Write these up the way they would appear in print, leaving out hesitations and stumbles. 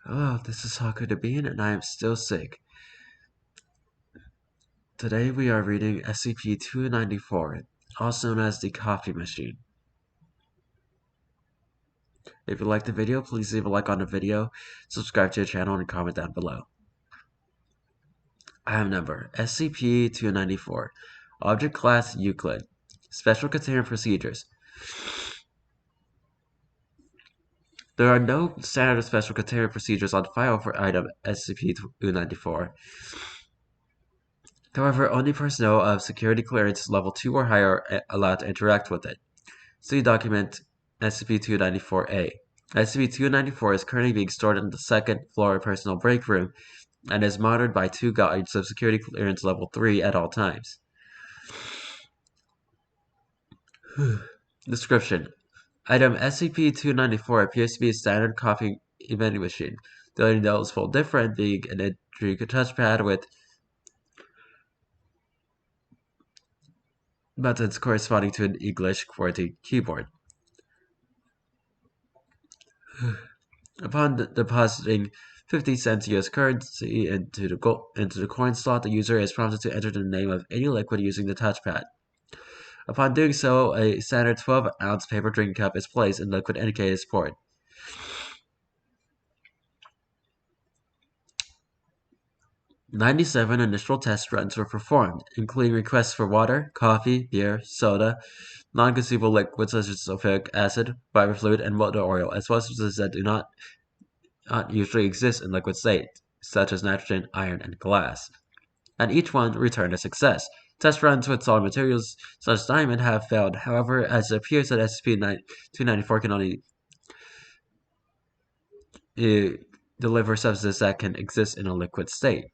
Hello, this is Haku the Bean, and I am still sick. Today we are reading SCP-294, also known as the Coffee Machine. If you liked the video, please leave a like on the video, subscribe to the channel, and comment down below. Item number SCP-294, Object Class Euclid, Special Containment Procedures. There are no standard special containment procedures on file for item SCP-294. However, only personnel of security clearance level 2 or higher are allowed to interact with it. See document SCP-294-A. SCP-294 is currently being stored in the second floor personal break room and is monitored by 2 guards of security clearance level 3 at all times. Description: Item SCP-294 appears to be a standard coffee vending machine. The only noticeable difference being an intricate touchpad with buttons corresponding to an English QWERTY keyboard. Upon depositing 50 cents US currency into the coin slot, the user is prompted to enter the name of any liquid using the touchpad. Upon doing so, a standard 12-ounce paper drinking cup is placed and liquid indicated is poured. "97 initial test runs were performed, including requests for water, coffee, beer, soda, non-consumable liquids such as sulfuric acid, fiber fluid, and motor oil, as well as substances that do not usually exist in liquid state, such as nitrogen, iron, and glass. And each one returned a success. Test runs with solid materials such as diamond have failed. However, as it appears that SCP-294 can only deliver substances that can exist in a liquid state.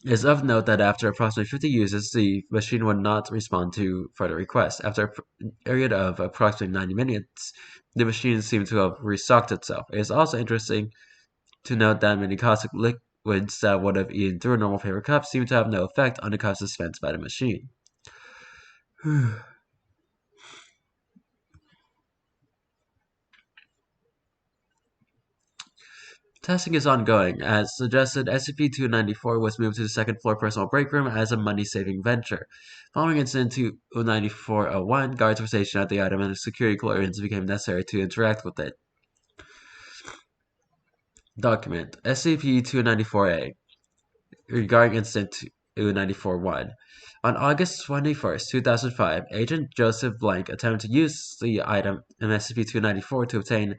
It is of note that after approximately 50 uses, the machine would not respond to further requests. After a period of approximately 90 minutes, the machine seemed to have restocked itself. It is also interesting to note that many caustic liquids that would have eaten through a normal paper cup seem to have no effect on the cups dispensed by the machine. Testing is ongoing. As suggested, SCP-294 was moved to the second floor personal break room as a money-saving venture. Following incident 294-01, guards were stationed at the item and security clearance became necessary to interact with it. Document SCP-294-A regarding incident 294-1. On August 21st, 2005, Agent Joseph Blank attempted to use the item in SCP-294 to obtain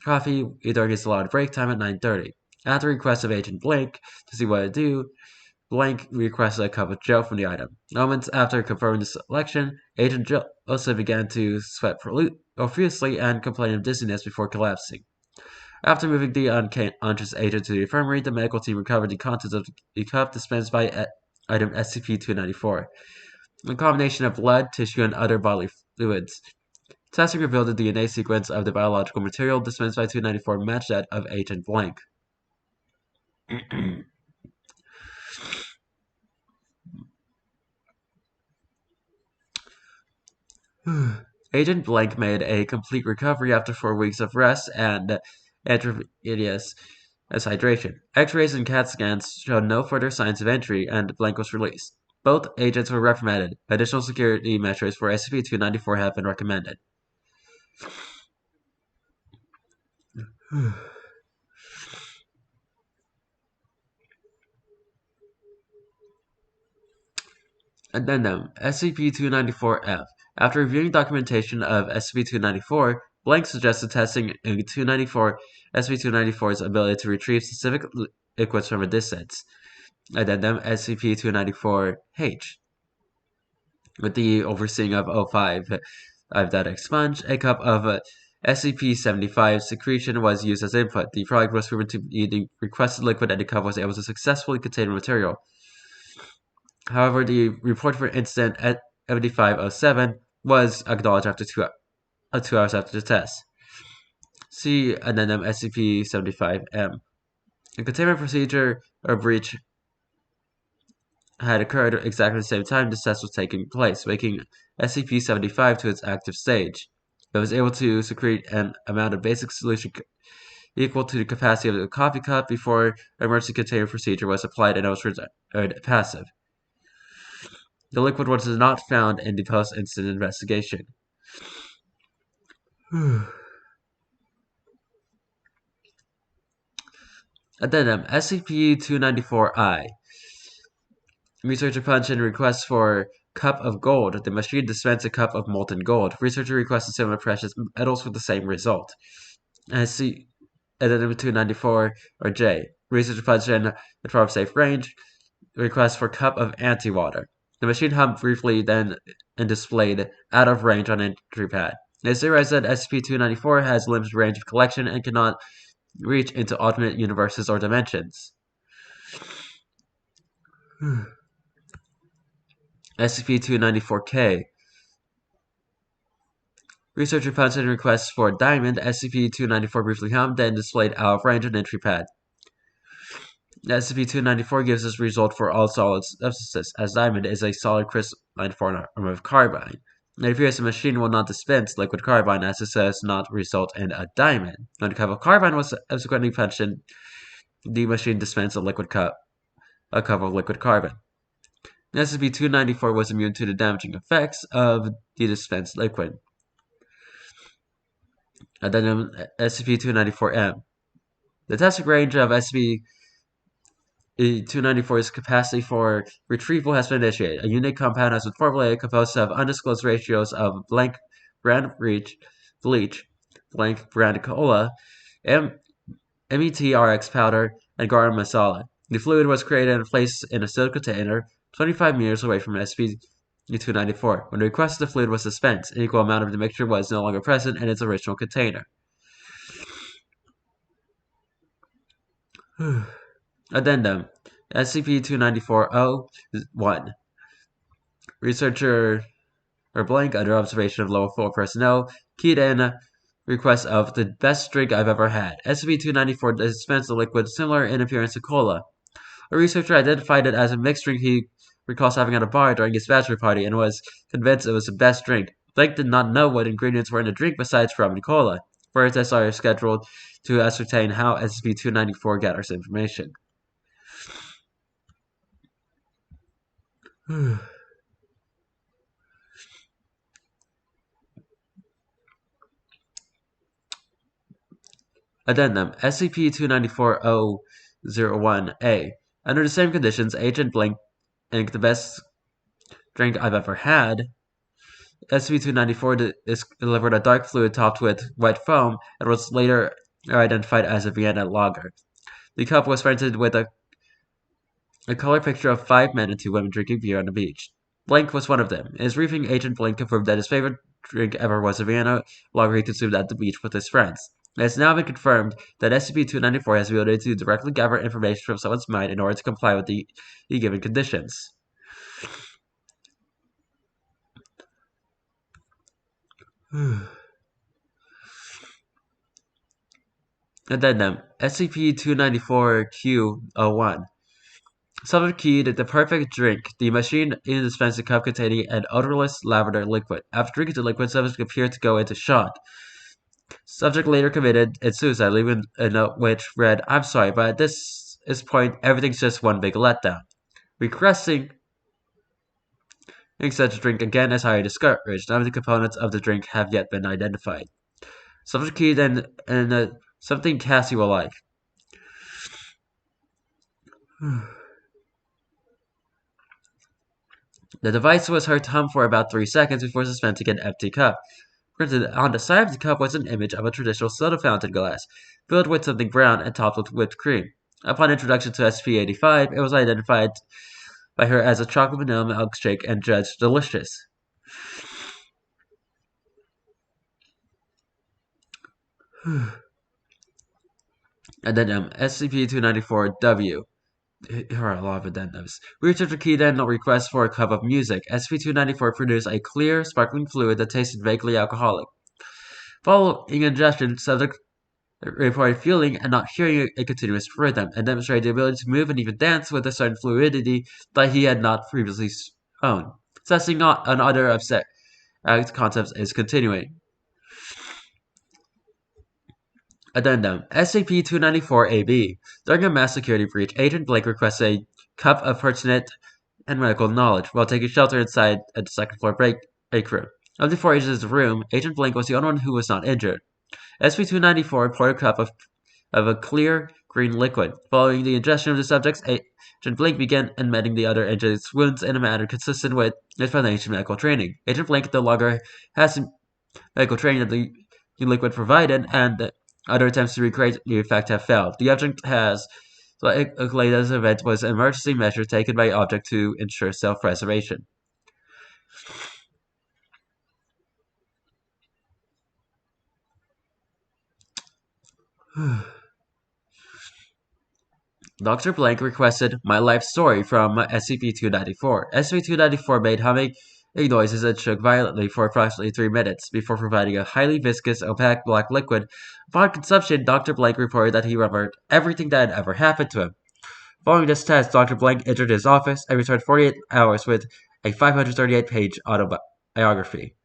coffee during his allotted break time at 9:30. At the request of Agent Blank to see what to do, Blank requested a cup of Joe from the item. Moments after confirming the selection, Agent Joseph began to sweat profusely and complain of dizziness before collapsing. After moving the unconscious agent to the infirmary, the medical team recovered the contents of the cup dispensed by item SCP-294, a combination of blood, tissue, and other bodily fluids. Testing revealed the DNA sequence of the biological material dispensed by 294 matched that of Agent Blank. Agent Blank made a complete recovery after 4 weeks of rest and intravenous hydration. X-rays and CAT scans showed no further signs of injury, and Blank was released. Both agents were reprimanded. Additional security measures for SCP-294 have been recommended. Addendum SCP-294-F. After reviewing documentation of SCP-294, Blank suggested testing SCP-294's ability to retrieve specific liquids from a distance. Addendum SCP-294-H. With the overseeing of O5 expunge, a cup of SCP-75 secretion was used as input. The product was proven to be the requested liquid, and the cup was able to successfully contain the material. However, the report for incident at 7507 was acknowledged after 2 hours after the test. See Addendum SCP-75-M. A containment procedure or breach had occurred at exactly the same time this test was taking place, making SCP-75 to its active stage. It was able to secrete an amount of basic solution equal to the capacity of the coffee cup before emergency containment procedure was applied and it was passive. The liquid was not found in the post-incident investigation. Addendum SCP-294-I. Researcher punch in request for cup of gold. The machine dispensed a cup of molten gold. Researcher requested similar precious metals with the same result. SCP Addendum 294 or J. Researcher punch in the from safe range. Request for cup of anti-water. The machine hummed briefly, then and displayed out of range on entry pad. It is theorized that SCP-294 has limited range of collection and cannot reach into alternate universes or dimensions. SCP-294-K. Researcher punch in request for diamond. SCP-294 briefly hummed, then displayed out of range on entry pad. SCP-294 gives this result for all solid substances, as diamond is a solid crystalline form of carbine. It appears the machine will not dispense liquid carbine, as this does not result in a diamond. When a cup of carbine was subsequently punched in, the machine dispensed a cup of liquid carbon. SCP-294 was immune to the damaging effects of the dispensed liquid. Addendum SCP-294-M. The testing range of SCP-294's capacity for retrieval has been initiated. A unique compound has been formulated composed of undisclosed ratios of blank brand bleach, blank brand cola, METRX powder, and garam masala. The fluid was created and placed in a sealed container 25 meters away from SCP-294. When the request of the fluid was dispensed, an equal amount of the mixture was no longer present in its original container. Addendum SCP-294-01. Researcher or blank under observation of lower floor personnel keyed in request of the best drink I've ever had. SCP-294 dispensed a liquid similar in appearance to cola. A researcher identified it as a mixed drink he recalls having at a bar during his bachelor party and was convinced it was the best drink. Blake did not know what ingredients were in the drink besides rum and cola. Further tests are scheduled to ascertain how SCP-294 gathers information. Addendum SCP-294-001-A. Under the same conditions, Agent Blink Inc., the best drink I've ever had. SCP-294 delivered a dark fluid topped with white foam and was later identified as a Vienna lager. The cup was printed with a color picture of 5 men and 2 women drinking beer on the beach. Blank was one of them. In his briefing, Agent Blank confirmed that his favorite drink ever was a Vienna lager he consumed at the beach with his friends. It has now been confirmed that SCP-294 has the ability to directly gather information from someone's mind in order to comply with the given conditions. Addendum SCP-294-Q-01. Subject keyed the perfect drink. The machine dispensed a cup containing an odorless lavender liquid. After drinking the liquid, subject appeared to go into shock. Subject later committed suicide, leaving a note which read, "I'm sorry, but at this point, everything's just one big letdown. Requesting such drink again is highly discouraged. None of the components of the drink have yet been identified." Subject keyed and something Cassie will like. The device was heard to hum for about 3 seconds before dispensing an empty cup. Printed on the side of the cup was an image of a traditional soda fountain glass, filled with something brown and topped with whipped cream. Upon introduction to SCP-85, it was identified by her as a chocolate vanilla milkshake and judged delicious. Addendum SCP-294-W. Here are a lot of addendums. Researcher keyed in a request for a cup of music. SCP-294 produced a clear, sparkling fluid that tasted vaguely alcoholic. Following ingestion, subject reported feeling and not hearing a continuous rhythm, and demonstrated the ability to move and even dance with a certain fluidity that he had not previously owned. Testing on other concepts is continuing. Addendum SCP-294-AB. During a mass security breach, Agent Blake requests a cup of pertinent and medical knowledge while taking shelter inside a second floor break room. Of the four agents in the room, Agent Blake was the only one who was not injured. SCP-294 poured a cup of a clear green liquid. Following the ingestion of the subjects, Agent Blake began admitting the other agent's wounds in a manner consistent with his foundation medical training. Agent Blake no longer has the medical training that the liquid provided, and other attempts to recreate the effect have failed. The object has latest event was an emergency measure taken by object to ensure self-preservation. Dr. Blank requested My Life Story from SCP-294. SCP-294 made humming noises and shook violently for approximately 3 minutes before providing a highly viscous, opaque black liquid. Upon consumption, Dr. Blank reported that he remembered everything that had ever happened to him. Following this test, Dr. Blank entered his office and returned 48 hours with a 538-page autobiography.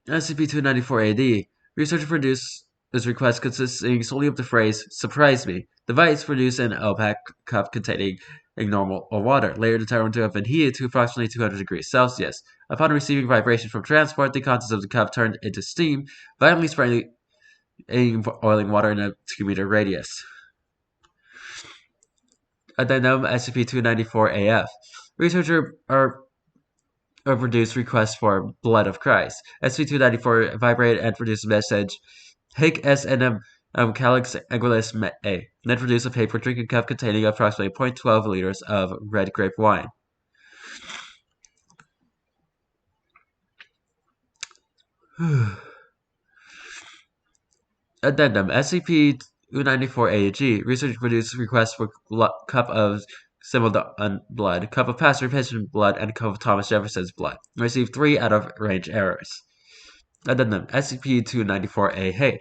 SCP-294-AD. Researcher produced this request consisting solely of the phrase, "Surprise me." The device produced an opaque cup containing normal water, later determined to have been heated to approximately 200 degrees Celsius. Upon receiving vibration from transport, the contents of the cup turned into steam, violently spraying boiling water in a 2-meter radius. Addendum SCP-294-AF. Researcher produced requests for Blood of Christ. SCP-294 vibrated and produced a message, Hic SNM Calix Angulis A. Then produced a paper drinking cup containing approximately 0.12 liters of red grape wine. Addendum SCP-294-AG. Research produced requests for cup of Simple blood, cup of Pastor Pigeon blood, and cup of Thomas Jefferson's blood. Received 3 out-of-range errors. Addendum SCP-294-AH.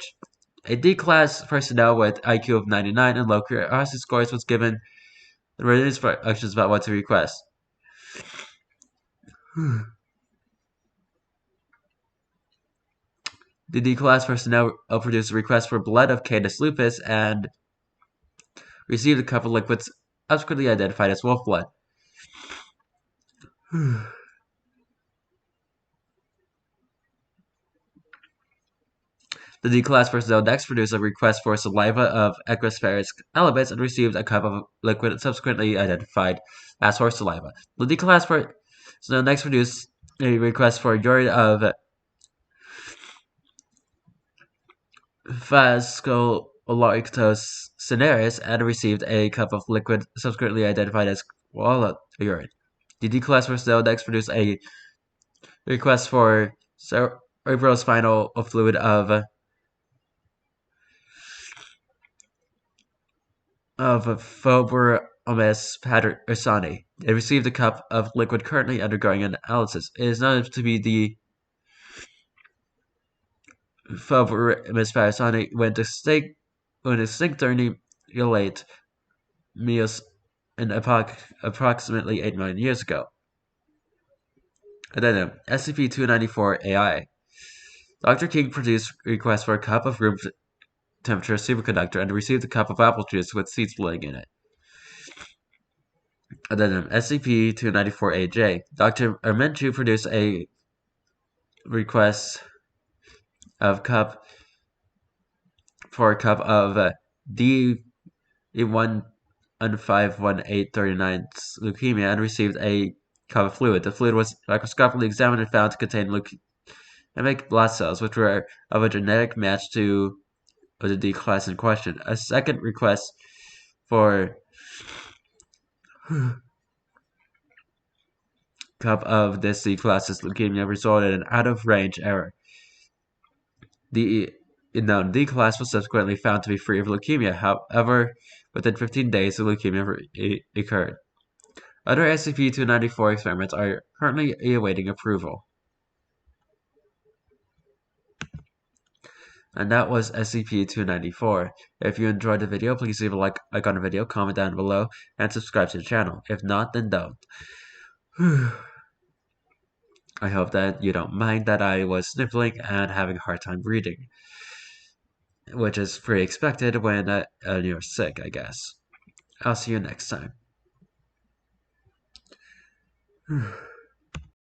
A D-class personnel with IQ of 99 and low curiosity scores was given written instructions about what to request. The D-class personnel produced a request for blood of Canis lupus and received a cup of liquids subsequently identified as wolf blood. The D-class personnel next produced a request for saliva of Equus elements and received a cup of liquid subsequently identified as horse saliva. The D-class personnel next produced a request for urine of Phascolorictos cinereus and received a cup of liquid subsequently identified as koala urine. The D-class personnel next produced a request for cerebrospinal fluid of Phoboromus pattersoni. It received a cup of liquid currently undergoing analysis. It is known to be the Phoboromus pattersoni when extinct during the late Mios in approximately 8 million years ago. Addendum SCP-294-AI. Dr. King produced requests for a cup of room temperature superconductor and received a cup of apple juice with seeds floating in it. Addendum SCP-294-AJ. Dr. Armenchu produced a request of cup for a cup of D1151839 leukemia and received a cup of fluid. The fluid was microscopically examined and found to contain leukemic blood cells, which were of a genetic match to the D class in question. A second request for cup of this D class's leukemia resulted in an out-of-range error. The unknown D class was subsequently found to be free of leukemia. However, within 15 days, the leukemia occurred. Other SCP-294 experiments are currently awaiting approval. And that was SCP-294. If you enjoyed the video, please leave a like on the video, comment down below, and subscribe to the channel. If not, then don't. I hope that you don't mind that I was sniffling and having a hard time breathing, which is pretty expected when you're sick, I guess. I'll see you next time.